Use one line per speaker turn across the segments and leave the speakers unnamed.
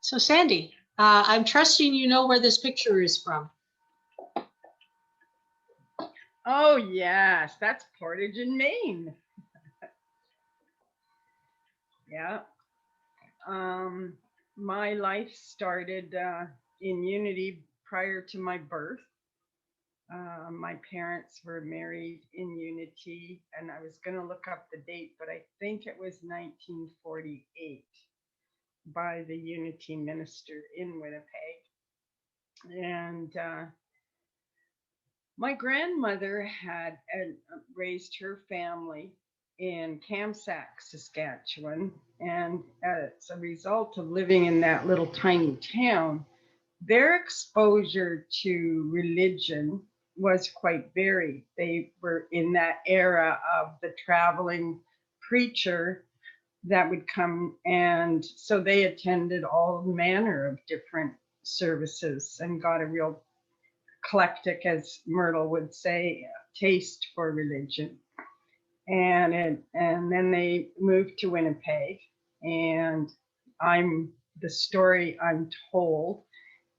So Sandy, I'm trusting you know where this picture is from.
Oh yes, that's Portage in Maine. Yeah. Um, my life started in Unity prior to my birth. My parents were married in Unity, and I was going to look up the date, but I think it was 1948 by the Unity minister in Winnipeg. And my grandmother had raised her family in Kamsack, Saskatchewan, and as a result of living in that little tiny town, their exposure to religion was quite varied. They were in that era of the traveling preacher that would come, and so they attended all manner of different services and got a real eclectic, as Myrtle would say, taste for religion. And then they moved to Winnipeg, and the story I'm told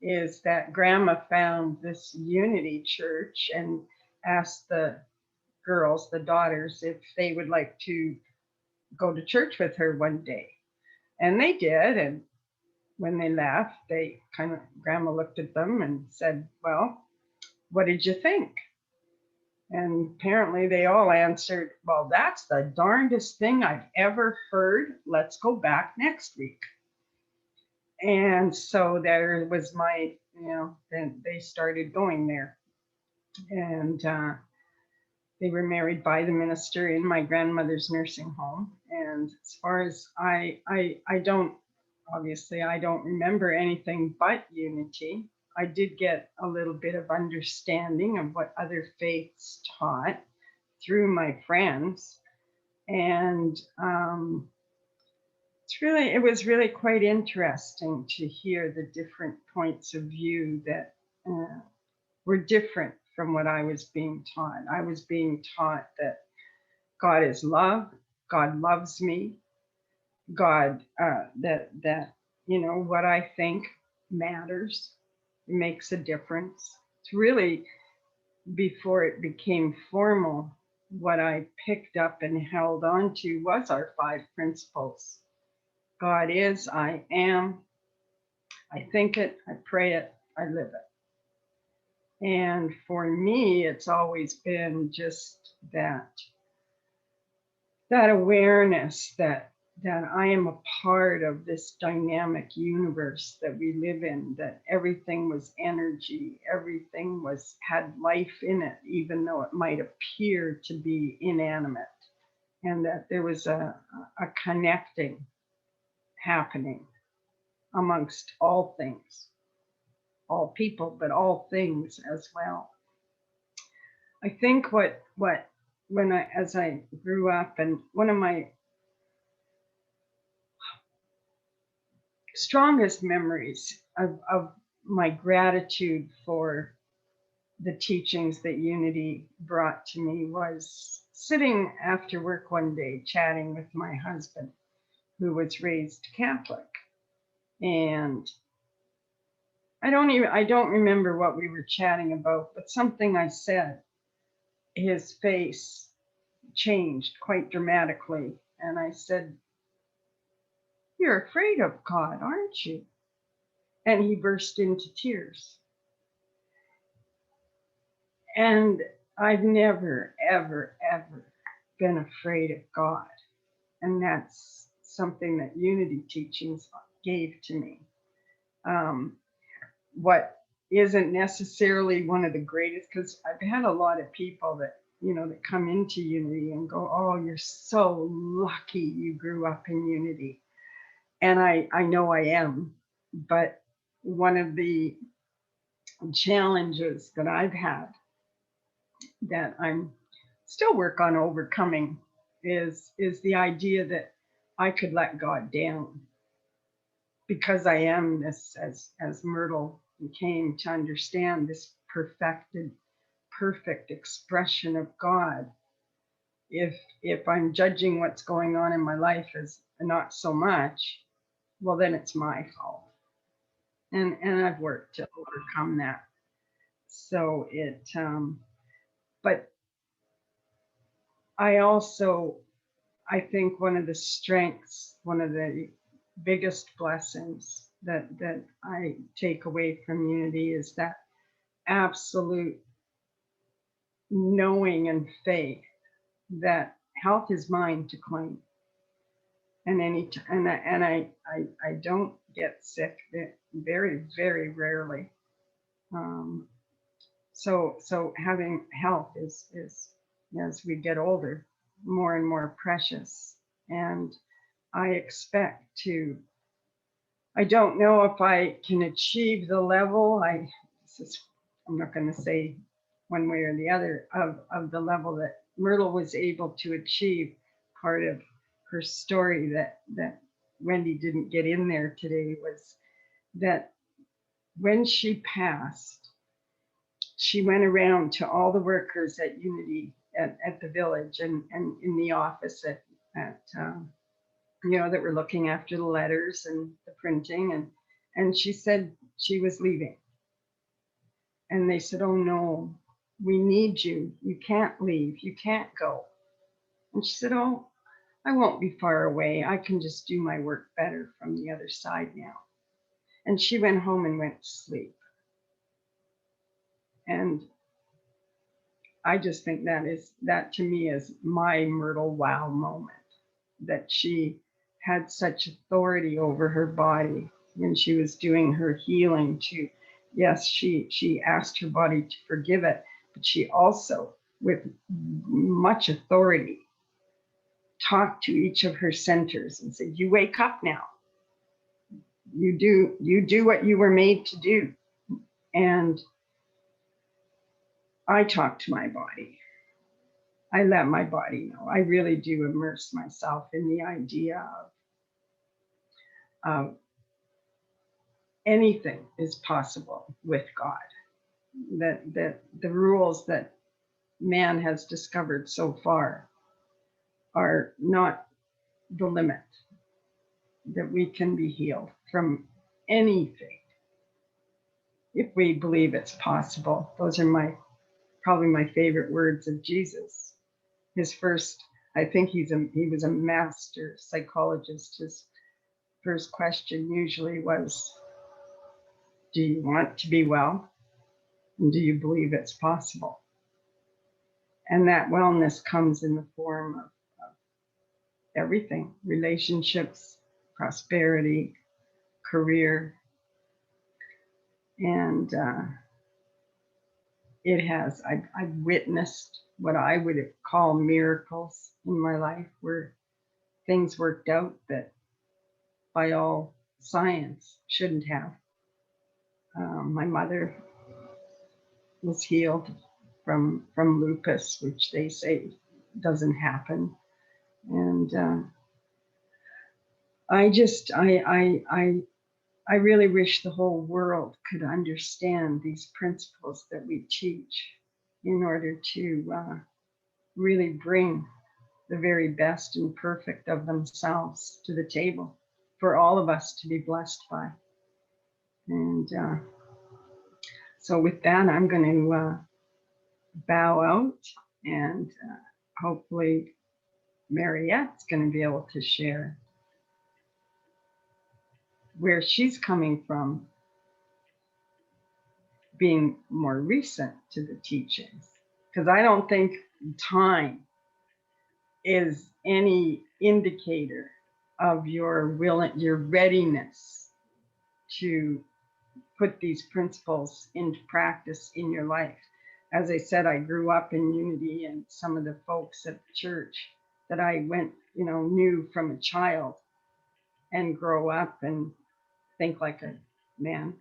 is that Grandma found this Unity church and asked the girls, the daughters, if they would like to go to church with her one day. And they did. And when they left, Grandma looked at them and said, "Well, what did you think?" And apparently they all answered, "Well, that's the darndest thing I've ever heard. Let's go back next week." And so there was then they started going there. And they were married by the minister in my grandmother's nursing home. And as far as I don't, obviously, I don't remember anything but Unity. I did get a little bit of understanding of what other faiths taught through my friends. And it was really quite interesting to hear the different points of view that were different from what I was being taught. I was being taught that God is love, God loves me, God, that what I think matters, makes a difference. It's really, before it became formal, what I picked up and held on to was our 5 principles. God is, I am, I think it, I pray it, I live it. And for me, it's always been just that awareness that I am a part of this dynamic universe that we live in, that everything was energy, everything had life in it, even though it might appear to be inanimate, and that there was a connecting happening amongst all things, all people, but all things as well. I think as I grew up, and one of my strongest memories of my gratitude for the teachings that Unity brought to me was sitting after work one day chatting with my husband, who was raised Catholic. And I don't remember what we were chatting about, but something I said, his face changed quite dramatically. And I said, "You're afraid of God, aren't you?" And he burst into tears. And I've never, ever, ever been afraid of God. And that's something that Unity teachings gave to me. What isn't necessarily one of the greatest, because I've had a lot of people that come into Unity and go, "Oh, you're so lucky you grew up in Unity." And I know I am, but one of the challenges that I've had that I'm still work on overcoming is the idea that I could let God down, because I am this, as Myrtle came to understand, this perfect expression of God. If I'm judging what's going on in my life as not so much, well, then it's my fault. And I've worked to overcome that. So but I think one of the strengths, one of the biggest blessings that I take away from unity is that absolute knowing and faith that health is mine to claim. And I don't get sick very, very rarely. Um, so having health is as we get older, more and more precious. And I expect to, I don't know if I can achieve the level, I'm not going to say one way or the other, of the level that Myrtle was able to achieve. Part of her story that Wendy didn't get in there today was that when she passed, she went around to all the workers at Unity at the village and in the office at that were looking after the letters and the printing, and she said she was leaving. And they said, "Oh no, we need you. You can't leave. You can't go." And she said, "Oh, I won't be far away. I can just do my work better from the other side now." And she went home and went to sleep. And I just think that to me is my Myrtle wow moment, that she had such authority over her body when she was doing her healing. Yes, she asked her body to forgive it, but she also, with much authority, talked to each of her centers and said, "You wake up now. You do what you were made to do." And I talk to my body. I let my body know. I really do immerse myself in the idea of anything is possible with God. That the rules that man has discovered so far are not the limit, that we can be healed from anything if we believe it's possible. Those are probably my favorite words of Jesus. His first, I think he was a master psychologist. His first question usually was, "Do you want to be well? And do you believe it's possible?" And that wellness comes in the form of everything: relationships, prosperity, career. And I've witnessed what I would call miracles in my life, where things worked out that by all science shouldn't have. My mother was healed from lupus, which they say doesn't happen. And I really wish the whole world could understand these principles that we teach in order to really bring the very best and perfect of themselves to the table for all of us to be blessed by. And so with that, I'm going to bow out, and hopefully Mariette's going to be able to share where she's coming from, being more recent to the teachings. Because I don't think time is any indicator of your readiness to put these principles into practice in your life. As I said, I grew up in Unity, and some of the folks at the church that I knew from a child and grow up and think like a man,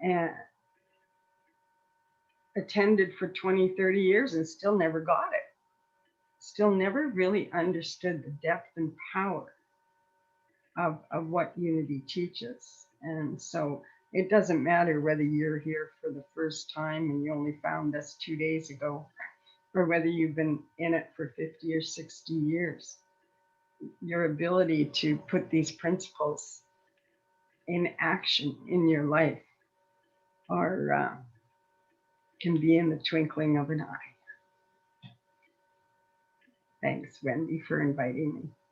and attended for 20, 30 years and still never got it. Still never really understood the depth and power of what Unity teaches. And so it doesn't matter whether you're here for the first time and you only found us 2 days ago, or whether you've been in it for 50 or 60 years. Your ability to put these principles in action in your life, or can be in the twinkling of an eye. Thanks, Wendy, for inviting me.